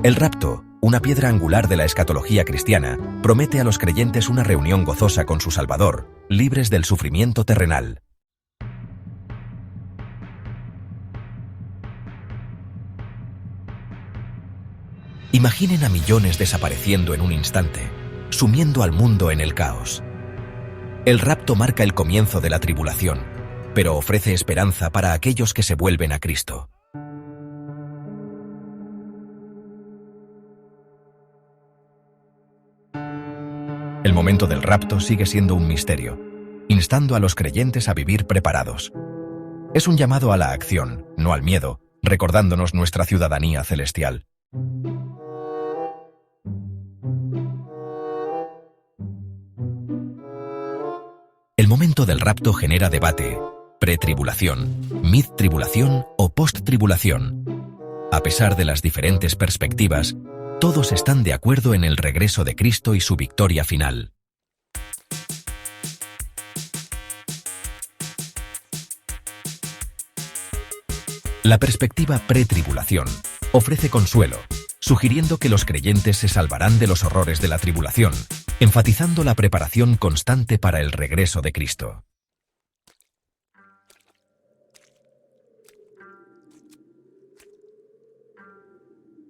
El rapto, una piedra angular de la escatología cristiana, promete a los creyentes una reunión gozosa con su Salvador, libres del sufrimiento terrenal. Imaginen a millones desapareciendo en un instante, sumiendo al mundo en el caos. El rapto marca el comienzo de la tribulación, pero ofrece esperanza para aquellos que se vuelven a Cristo. El momento del rapto sigue siendo un misterio, instando a los creyentes a vivir preparados. Es un llamado a la acción, no al miedo, recordándonos nuestra ciudadanía celestial. El momento del rapto genera debate: pretribulación, mid-tribulación o post-tribulación. A pesar de las diferentes perspectivas, todos están de acuerdo en el regreso de Cristo y su victoria final. La perspectiva pretribulación ofrece consuelo, sugiriendo que los creyentes se salvarán de los horrores de la tribulación, enfatizando la preparación constante para el regreso de Cristo.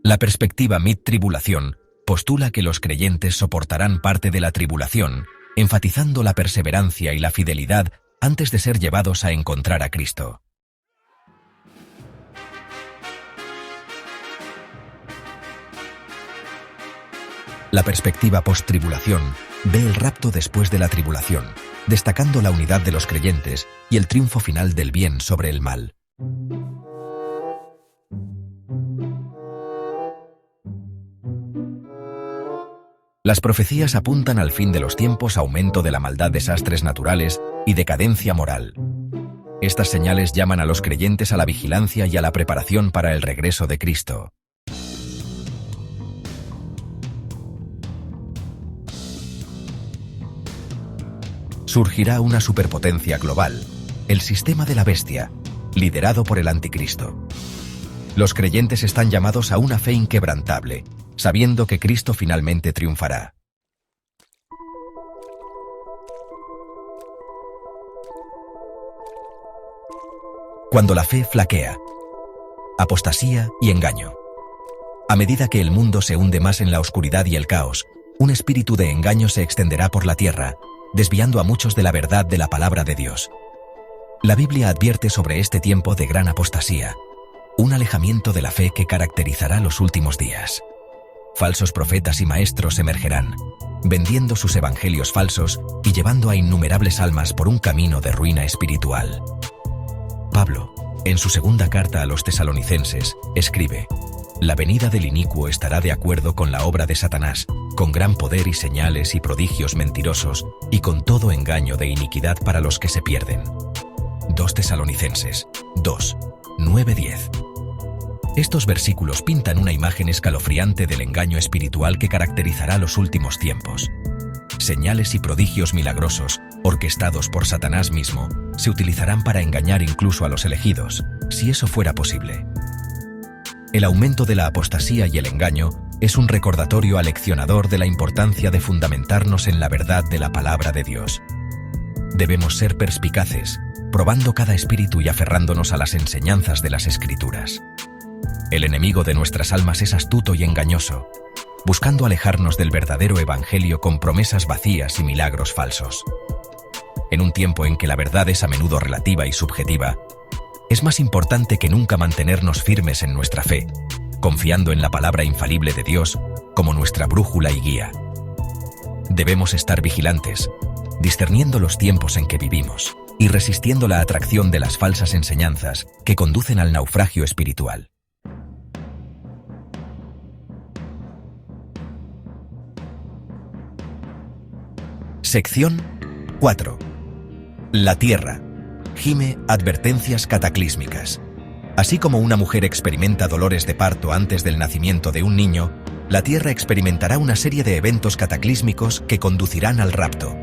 La perspectiva mid-tribulación postula que los creyentes soportarán parte de la tribulación, enfatizando la perseverancia y la fidelidad antes de ser llevados a encontrar a Cristo. La perspectiva post-tribulación ve el rapto después de la tribulación, destacando la unidad de los creyentes y el triunfo final del bien sobre el mal. Las profecías apuntan al fin de los tiempos, aumento de la maldad, desastres naturales y decadencia moral. Estas señales llaman a los creyentes a la vigilancia y a la preparación para el regreso de Cristo. Surgirá una superpotencia global, el sistema de la bestia, liderado por el anticristo. Los creyentes están llamados a una fe inquebrantable, sabiendo que Cristo finalmente triunfará. Cuando la fe flaquea, apostasía y engaño. A medida que el mundo se hunde más en la oscuridad y el caos, un espíritu de engaño se extenderá por la tierra, desviando a muchos de la verdad de la palabra de Dios. La Biblia advierte sobre este tiempo de gran apostasía, un alejamiento de la fe que caracterizará los últimos días. Falsos profetas y maestros emergerán, vendiendo sus evangelios falsos y llevando a innumerables almas por un camino de ruina espiritual. Pablo, en su segunda carta a los tesalonicenses, escribe: «La venida del inicuo estará de acuerdo con la obra de Satanás, con gran poder y señales y prodigios mentirosos, y con todo engaño de iniquidad para los que se pierden». 2 Tesalonicenses 2, 9-10. Estos versículos pintan una imagen escalofriante del engaño espiritual que caracterizará los últimos tiempos. Señales y prodigios milagrosos, orquestados por Satanás mismo, se utilizarán para engañar incluso a los elegidos, si eso fuera posible. El aumento de la apostasía y el engaño es un recordatorio aleccionador de la importancia de fundamentarnos en la verdad de la palabra de Dios. Debemos ser perspicaces, probando cada espíritu y aferrándonos a las enseñanzas de las Escrituras. El enemigo de nuestras almas es astuto y engañoso, buscando alejarnos del verdadero evangelio con promesas vacías y milagros falsos. En un tiempo en que la verdad es a menudo relativa y subjetiva, es más importante que nunca mantenernos firmes en nuestra fe, confiando en la palabra infalible de Dios como nuestra brújula y guía. Debemos estar vigilantes, discerniendo los tiempos en que vivimos y resistiendo la atracción de las falsas enseñanzas que conducen al naufragio espiritual. Sección 4. La tierra. Gime advertencias cataclísmicas. Así como una mujer experimenta dolores de parto antes del nacimiento de un niño, la tierra experimentará una serie de eventos cataclísmicos que conducirán al rapto.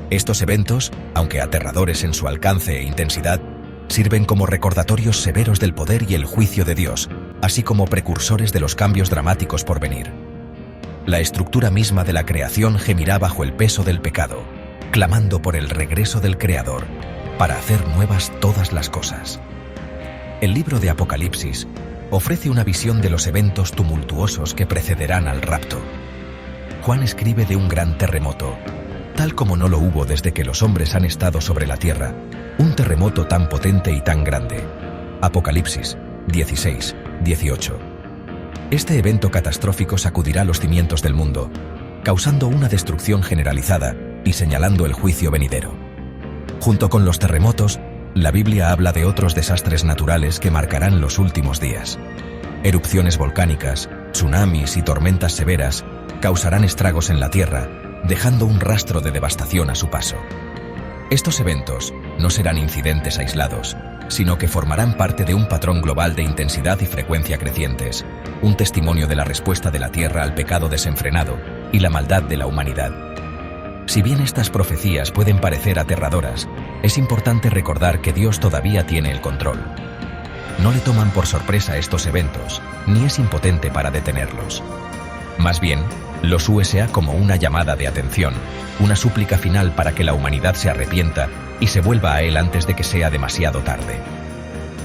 Estos eventos, aunque aterradores en su alcance e intensidad, sirven como recordatorios severos del poder y el juicio de Dios, así como precursores de los cambios dramáticos por venir. La estructura misma de la creación gemirá bajo el peso del pecado, clamando por el regreso del Creador, para hacer nuevas todas las cosas. El libro de Apocalipsis ofrece una visión de los eventos tumultuosos que precederán al rapto. Juan escribe de un gran terremoto, tal como no lo hubo desde que los hombres han estado sobre la tierra, un terremoto tan potente y tan grande. Apocalipsis 16, 18. Este evento catastrófico sacudirá los cimientos del mundo, causando una destrucción generalizada y señalando el juicio venidero. Junto con los terremotos, la Biblia habla de otros desastres naturales que marcarán los últimos días. Erupciones volcánicas, tsunamis y tormentas severas causarán estragos en la tierra, dejando un rastro de devastación a su paso. Estos eventos no serán incidentes aislados, sino que formarán parte de un patrón global de intensidad y frecuencia crecientes, un testimonio de la respuesta de la Tierra al pecado desenfrenado y la maldad de la humanidad. Si bien estas profecías pueden parecer aterradoras, es importante recordar que Dios todavía tiene el control. No le toman por sorpresa estos eventos, ni es impotente para detenerlos. Más bien, los USA como una llamada de atención, una súplica final para que la humanidad se arrepienta y se vuelva a Él antes de que sea demasiado tarde.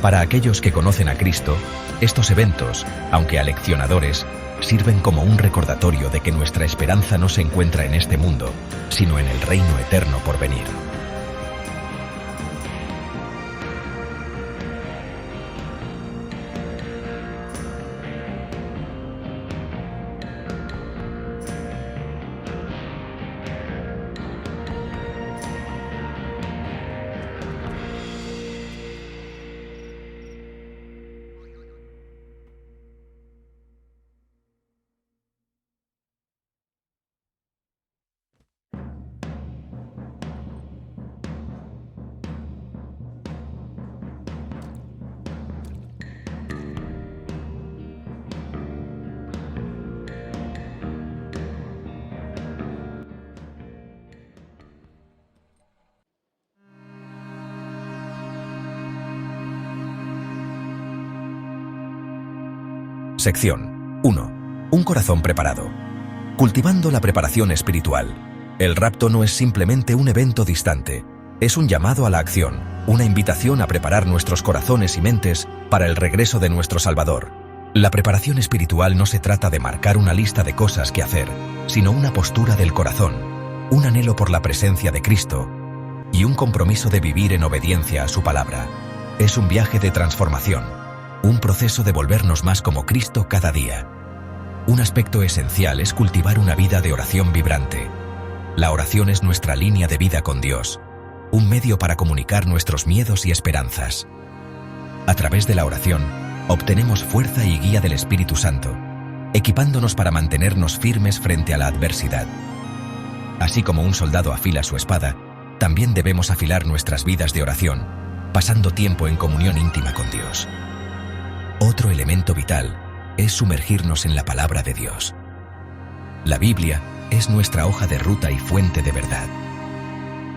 Para aquellos que conocen a Cristo, estos eventos, aunque aleccionadores, sirven como un recordatorio de que nuestra esperanza no se encuentra en este mundo, sino en el reino eterno por venir. Sección 1. Un corazón preparado. Cultivando la preparación espiritual. El rapto no es simplemente un evento distante, es un llamado a la acción, una invitación a preparar nuestros corazones y mentes para el regreso de nuestro Salvador. La preparación espiritual no se trata de marcar una lista de cosas que hacer, sino una postura del corazón, un anhelo por la presencia de Cristo y un compromiso de vivir en obediencia a su palabra. Es un viaje de transformación. Un proceso de volvernos más como Cristo cada día. Un aspecto esencial es cultivar una vida de oración vibrante. La oración es nuestra línea de vida con Dios, un medio para comunicar nuestros miedos y esperanzas. A través de la oración, obtenemos fuerza y guía del Espíritu Santo, equipándonos para mantenernos firmes frente a la adversidad. Así como un soldado afila su espada, también debemos afilar nuestras vidas de oración, pasando tiempo en comunión íntima con Dios. Otro elemento vital es sumergirnos en la palabra de Dios. La Biblia es nuestra hoja de ruta y fuente de verdad.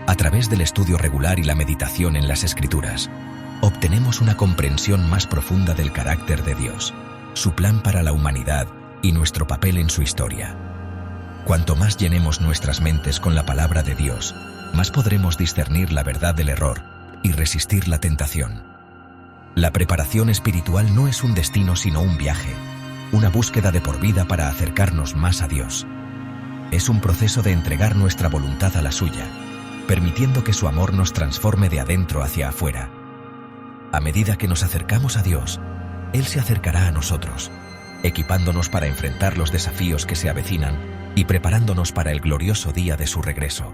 A través del estudio regular y la meditación en las Escrituras, obtenemos una comprensión más profunda del carácter de Dios, su plan para la humanidad y nuestro papel en su historia. Cuanto más llenemos nuestras mentes con la palabra de Dios, más podremos discernir la verdad del error y resistir la tentación. La preparación espiritual no es un destino sino un viaje, una búsqueda de por vida para acercarnos más a Dios. Es un proceso de entregar nuestra voluntad a la suya, permitiendo que su amor nos transforme de adentro hacia afuera. A medida que nos acercamos a Dios, Él se acercará a nosotros, equipándonos para enfrentar los desafíos que se avecinan y preparándonos para el glorioso día de su regreso.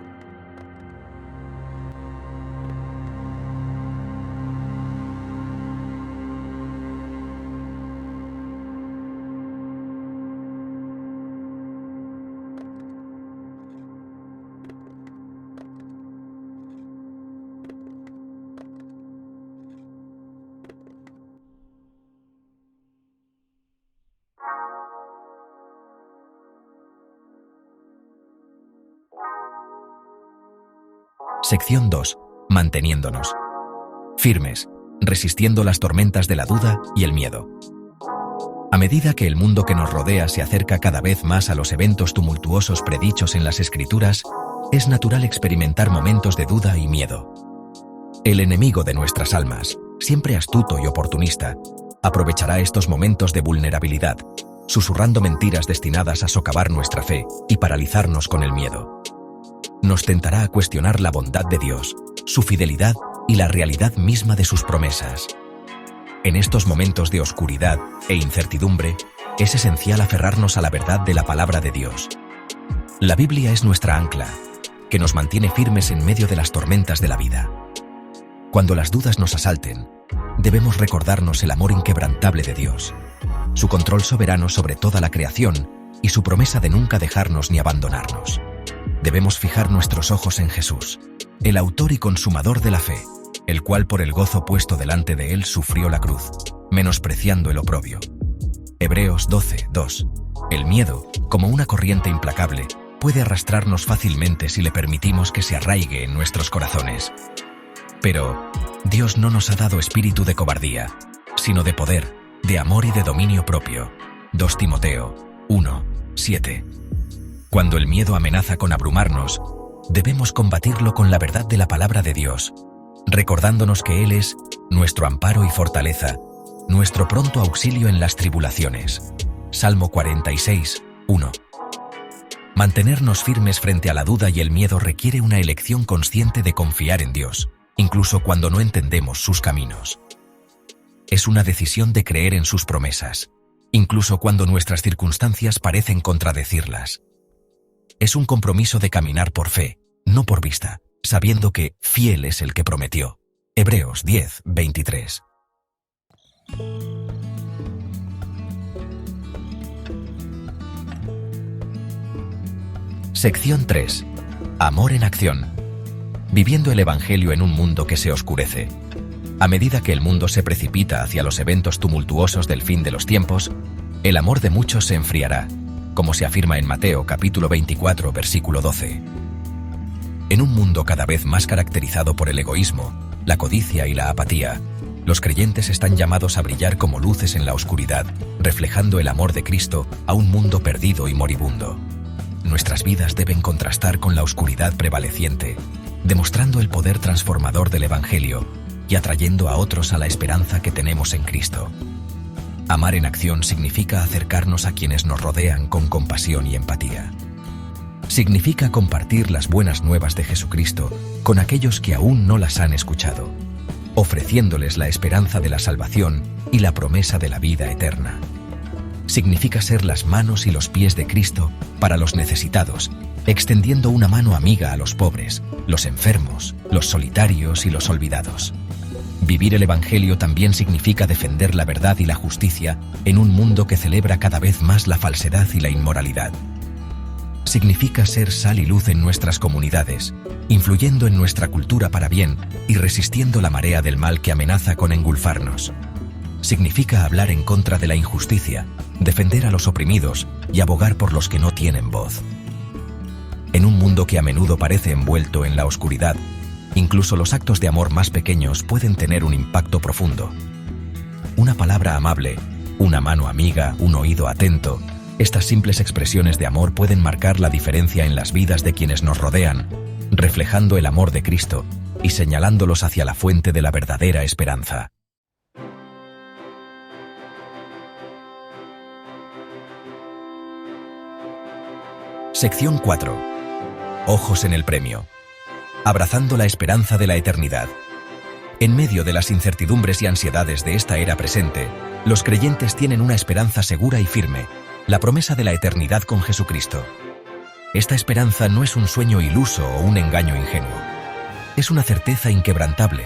Sección 2. Manteniéndonos firmes, resistiendo las tormentas de la duda y el miedo. A medida que el mundo que nos rodea se acerca cada vez más a los eventos tumultuosos predichos en las Escrituras, es natural experimentar momentos de duda y miedo. El enemigo de nuestras almas, siempre astuto y oportunista, aprovechará estos momentos de vulnerabilidad, susurrando mentiras destinadas a socavar nuestra fe y paralizarnos con el miedo. Nos tentará a cuestionar la bondad de Dios, su fidelidad y la realidad misma de sus promesas. En estos momentos de oscuridad e incertidumbre, es esencial aferrarnos a la verdad de la palabra de Dios. La Biblia es nuestra ancla, que nos mantiene firmes en medio de las tormentas de la vida. Cuando las dudas nos asalten, debemos recordarnos el amor inquebrantable de Dios, su control soberano sobre toda la creación y su promesa de nunca dejarnos ni abandonarnos. Debemos fijar nuestros ojos en Jesús, el autor y consumador de la fe, el cual por el gozo puesto delante de él sufrió la cruz, menospreciando el oprobio. Hebreos 12:2. El miedo, como una corriente implacable, puede arrastrarnos fácilmente si le permitimos que se arraigue en nuestros corazones. Pero Dios no nos ha dado espíritu de cobardía, sino de poder, de amor y de dominio propio. 2 Timoteo 1:7. Cuando el miedo amenaza con abrumarnos, debemos combatirlo con la verdad de la palabra de Dios, recordándonos que Él es nuestro amparo y fortaleza, nuestro pronto auxilio en las tribulaciones. Salmo 46:1. Mantenernos firmes frente a la duda y el miedo requiere una elección consciente de confiar en Dios, incluso cuando no entendemos sus caminos. Es una decisión de creer en sus promesas, incluso cuando nuestras circunstancias parecen contradecirlas. Es un compromiso de caminar por fe, no por vista, sabiendo que fiel es el que prometió. Hebreos 10:23. Sección 3. Amor en acción. Viviendo el Evangelio en un mundo que se oscurece. A medida que el mundo se precipita hacia los eventos tumultuosos del fin de los tiempos, el amor de muchos se enfriará, como se afirma en Mateo capítulo 24, versículo 12. En un mundo cada vez más caracterizado por el egoísmo, la codicia y la apatía, los creyentes están llamados a brillar como luces en la oscuridad, reflejando el amor de Cristo a un mundo perdido y moribundo. Nuestras vidas deben contrastar con la oscuridad prevaleciente, demostrando el poder transformador del Evangelio y atrayendo a otros a la esperanza que tenemos en Cristo. Amar en acción significa acercarnos a quienes nos rodean con compasión y empatía. Significa compartir las buenas nuevas de Jesucristo con aquellos que aún no las han escuchado, ofreciéndoles la esperanza de la salvación y la promesa de la vida eterna. Significa ser las manos y los pies de Cristo para los necesitados, extendiendo una mano amiga a los pobres, los enfermos, los solitarios y los olvidados. Vivir el Evangelio también significa defender la verdad y la justicia en un mundo que celebra cada vez más la falsedad y la inmoralidad. Significa ser sal y luz en nuestras comunidades, influyendo en nuestra cultura para bien y resistiendo la marea del mal que amenaza con engulfarnos. Significa hablar en contra de la injusticia, defender a los oprimidos y abogar por los que no tienen voz. En un mundo que a menudo parece envuelto en la oscuridad, incluso los actos de amor más pequeños pueden tener un impacto profundo. Una palabra amable, una mano amiga, un oído atento, estas simples expresiones de amor pueden marcar la diferencia en las vidas de quienes nos rodean, reflejando el amor de Cristo y señalándolos hacia la fuente de la verdadera esperanza. Sección 4. Ojos en el premio. Abrazando la esperanza de la eternidad. En medio de las incertidumbres y ansiedades de esta era presente, los creyentes tienen una esperanza segura y firme, la promesa de la eternidad con Jesucristo. Esta esperanza no es un sueño iluso o un engaño ingenuo. Es una certeza inquebrantable,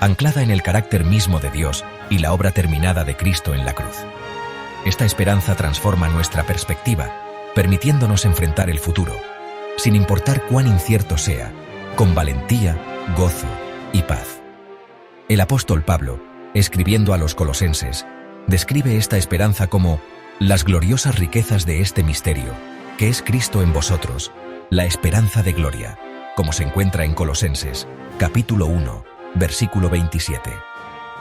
anclada en el carácter mismo de Dios y la obra terminada de Cristo en la cruz. Esta esperanza transforma nuestra perspectiva, permitiéndonos enfrentar el futuro, sin importar cuán incierto sea, con valentía, gozo y paz. El apóstol Pablo, escribiendo a los colosenses, describe esta esperanza como las gloriosas riquezas de este misterio, que es Cristo en vosotros, la esperanza de gloria, como se encuentra en Colosenses, capítulo 1, versículo 27.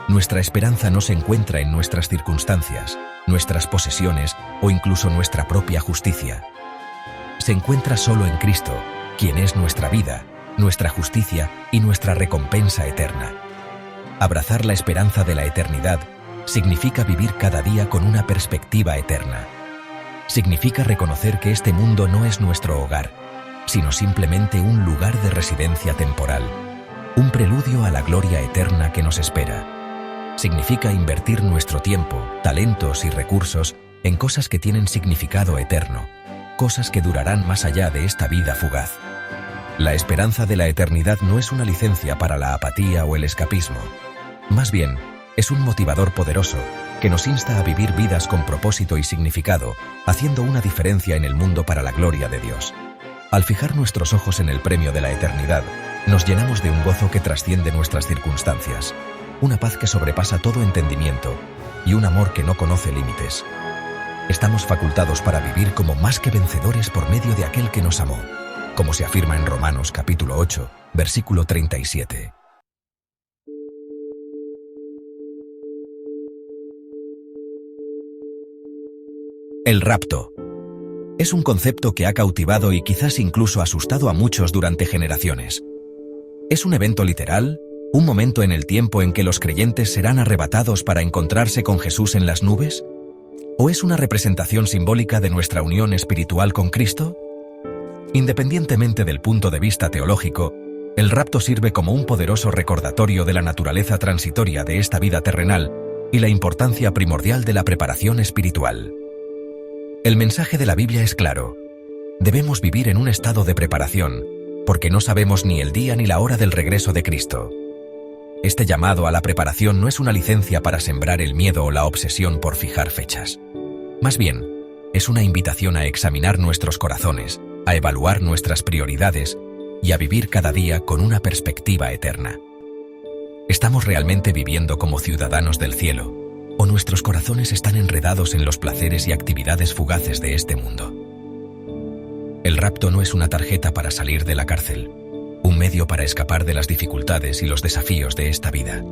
Nuestra esperanza no se encuentra en nuestras circunstancias, nuestras posesiones o incluso nuestra propia justicia. Se encuentra solo en Cristo, quien es nuestra vida, nuestra justicia y nuestra recompensa eterna. Abrazar la esperanza de la eternidad significa vivir cada día con una perspectiva eterna. Significa reconocer que este mundo no es nuestro hogar, sino simplemente un lugar de residencia temporal, un preludio a la gloria eterna que nos espera. Significa invertir nuestro tiempo, talentos y recursos en cosas que tienen significado eterno, cosas que durarán más allá de esta vida fugaz. La esperanza de la eternidad no es una licencia para la apatía o el escapismo. Más bien, es un motivador poderoso que nos insta a vivir vidas con propósito y significado, haciendo una diferencia en el mundo para la gloria de Dios. Al fijar nuestros ojos en el premio de la eternidad, nos llenamos de un gozo que trasciende nuestras circunstancias, una paz que sobrepasa todo entendimiento y un amor que no conoce límites. Estamos facultados para vivir como más que vencedores por medio de aquel que nos amó, como se afirma en Romanos capítulo 8, versículo 37. El rapto. Es un concepto que ha cautivado y quizás incluso asustado a muchos durante generaciones. ¿Es un evento literal? ¿Un momento en el tiempo en que los creyentes serán arrebatados para encontrarse con Jesús en las nubes? ¿O es una representación simbólica de nuestra unión espiritual con Cristo? Independientemente del punto de vista teológico, el rapto sirve como un poderoso recordatorio de la naturaleza transitoria de esta vida terrenal y la importancia primordial de la preparación espiritual. El mensaje de la Biblia es claro. Debemos vivir en un estado de preparación, porque no sabemos ni el día ni la hora del regreso de Cristo. Este llamado a la preparación no es una licencia para sembrar el miedo o la obsesión por fijar fechas. Más bien, es una invitación a examinar nuestros corazones, a evaluar nuestras prioridades y a vivir cada día con una perspectiva eterna. ¿Estamos realmente viviendo como ciudadanos del cielo, o nuestros corazones están enredados en los placeres y actividades fugaces de este mundo? El rapto no es una tarjeta para salir de la cárcel, un medio para escapar de las dificultades y los desafíos de esta vida.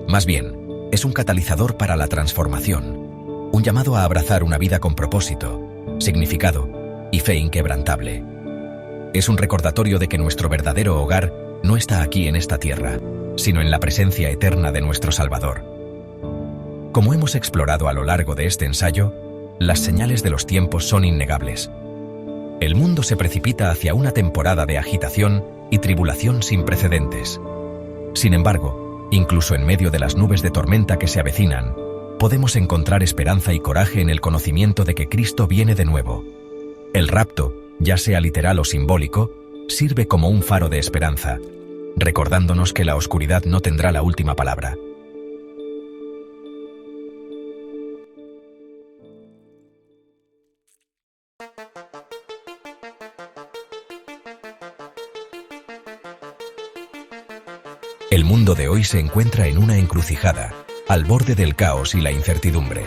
Más bien, es un catalizador para la transformación, un llamado a abrazar una vida con propósito, significado y fe inquebrantable. Es un recordatorio de que nuestro verdadero hogar no está aquí en esta tierra, sino en la presencia eterna de nuestro Salvador. Como hemos explorado a lo largo de este ensayo, las señales de los tiempos son innegables. El mundo se precipita hacia una temporada de agitación y tribulación sin precedentes. Sin embargo, incluso en medio de las nubes de tormenta que se avecinan, podemos encontrar esperanza y coraje en el conocimiento de que Cristo viene de nuevo. El rapto, ya sea literal o simbólico, sirve como un faro de esperanza, recordándonos que la oscuridad no tendrá la última palabra. El mundo de hoy se encuentra en una encrucijada, al borde del caos y la incertidumbre.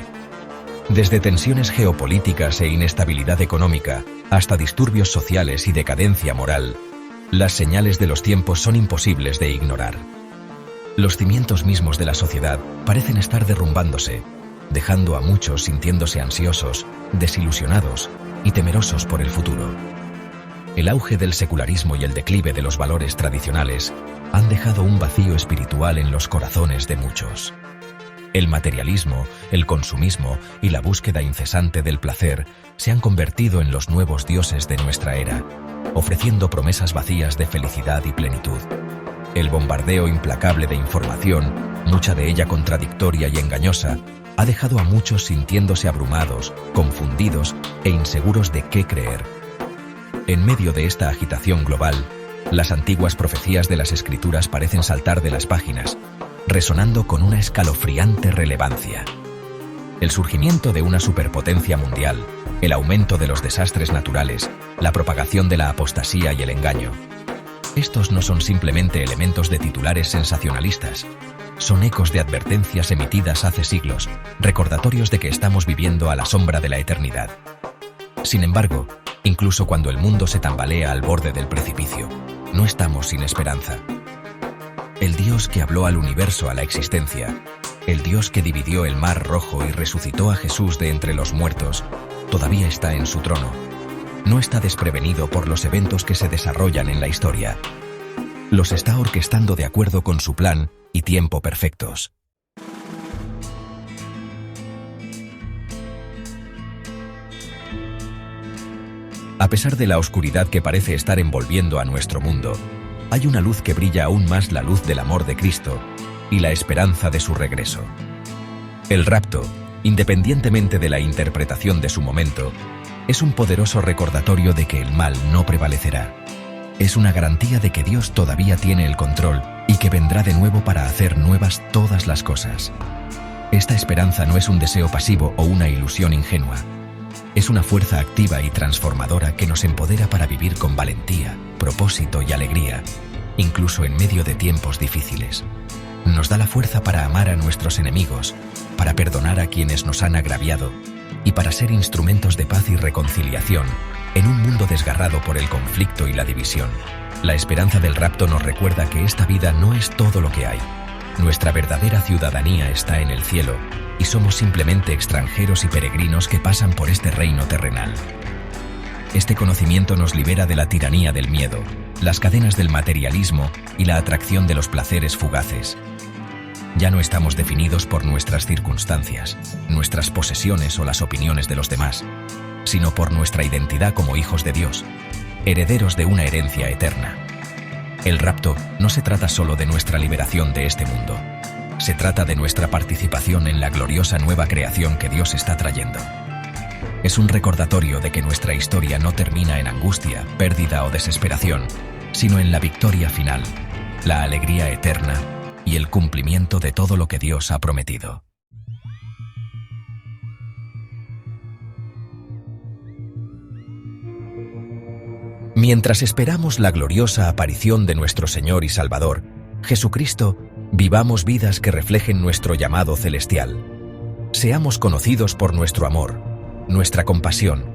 Desde tensiones geopolíticas e inestabilidad económica hasta disturbios sociales y decadencia moral, las señales de los tiempos son imposibles de ignorar. Los cimientos mismos de la sociedad parecen estar derrumbándose, dejando a muchos sintiéndose ansiosos, desilusionados y temerosos por el futuro. El auge del secularismo y el declive de los valores tradicionales han dejado un vacío espiritual en los corazones de muchos. El materialismo, el consumismo y la búsqueda incesante del placer se han convertido en los nuevos dioses de nuestra era, ofreciendo promesas vacías de felicidad y plenitud. El bombardeo implacable de información, mucha de ella contradictoria y engañosa, ha dejado a muchos sintiéndose abrumados, confundidos e inseguros de qué creer. En medio de esta agitación global, las antiguas profecías de las Escrituras parecen saltar de las páginas, resonando con una escalofriante relevancia. El surgimiento de una superpotencia mundial, el aumento de los desastres naturales, la propagación de la apostasía y el engaño. Estos no son simplemente elementos de titulares sensacionalistas, son ecos de advertencias emitidas hace siglos, recordatorios de que estamos viviendo a la sombra de la eternidad. Sin embargo, incluso cuando el mundo se tambalea al borde del precipicio, no estamos sin esperanza. El Dios que habló al universo a la existencia, el Dios que dividió el mar Rojo y resucitó a Jesús de entre los muertos, todavía está en su trono. No está desprevenido por los eventos que se desarrollan en la historia. Los está orquestando de acuerdo con su plan y tiempo perfectos. A pesar de la oscuridad que parece estar envolviendo a nuestro mundo, hay una luz que brilla aún más, la luz del amor de Cristo y la esperanza de su regreso. El rapto, independientemente de la interpretación de su momento, es un poderoso recordatorio de que el mal no prevalecerá. Es una garantía de que Dios todavía tiene el control y que vendrá de nuevo para hacer nuevas todas las cosas. Esta esperanza no es un deseo pasivo o una ilusión ingenua. Es una fuerza activa y transformadora que nos empodera para vivir con valentía, propósito y alegría, incluso en medio de tiempos difíciles. Nos da la fuerza para amar a nuestros enemigos, para perdonar a quienes nos han agraviado y para ser instrumentos de paz y reconciliación en un mundo desgarrado por el conflicto y la división. La esperanza del rapto nos recuerda que esta vida no es todo lo que hay. Nuestra verdadera ciudadanía está en el cielo y somos simplemente extranjeros y peregrinos que pasan por este reino terrenal. Este conocimiento nos libera de la tiranía del miedo, las cadenas del materialismo y la atracción de los placeres fugaces. Ya no estamos definidos por nuestras circunstancias, nuestras posesiones o las opiniones de los demás, sino por nuestra identidad como hijos de Dios, herederos de una herencia eterna. El rapto no se trata solo de nuestra liberación de este mundo. Se trata de nuestra participación en la gloriosa nueva creación que Dios está trayendo. Es un recordatorio de que nuestra historia no termina en angustia, pérdida o desesperación, sino en la victoria final, la alegría eterna y el cumplimiento de todo lo que Dios ha prometido. Mientras esperamos la gloriosa aparición de nuestro Señor y Salvador, Jesucristo, vivamos vidas que reflejen nuestro llamado celestial. Seamos conocidos por nuestro amor, nuestra compasión,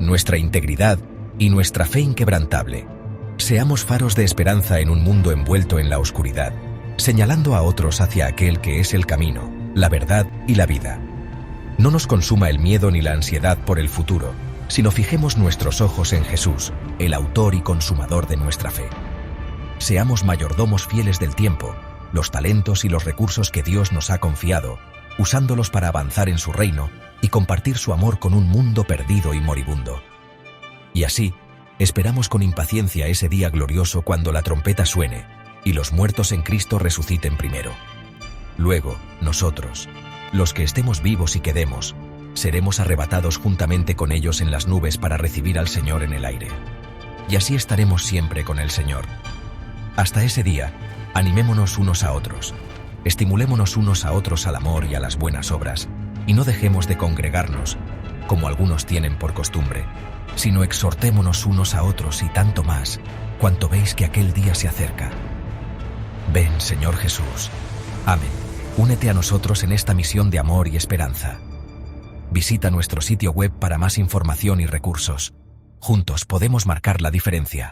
nuestra integridad y nuestra fe inquebrantable. Seamos faros de esperanza en un mundo envuelto en la oscuridad, señalando a otros hacia aquel que es el camino, la verdad y la vida. No nos consuma el miedo ni la ansiedad por el futuro, sino fijemos nuestros ojos en Jesús, el autor y consumador de nuestra fe. Seamos mayordomos fieles del tiempo, los talentos y los recursos que Dios nos ha confiado, usándolos para avanzar en su reino y compartir su amor con un mundo perdido y moribundo. Y así, esperamos con impaciencia ese día glorioso cuando la trompeta suene y los muertos en Cristo resuciten primero. Luego, nosotros, los que estemos vivos y quedemos, seremos arrebatados juntamente con ellos en las nubes para recibir al Señor en el aire. Y así estaremos siempre con el Señor. Hasta ese día, animémonos unos a otros, estimulémonos unos a otros al amor y a las buenas obras, y no dejemos de congregarnos, como algunos tienen por costumbre, sino exhortémonos unos a otros y tanto más, cuanto veis que aquel día se acerca. Ven, Señor Jesús. Amén. Únete a nosotros en esta misión de amor y esperanza. Visita nuestro sitio web para más información y recursos. Juntos podemos marcar la diferencia.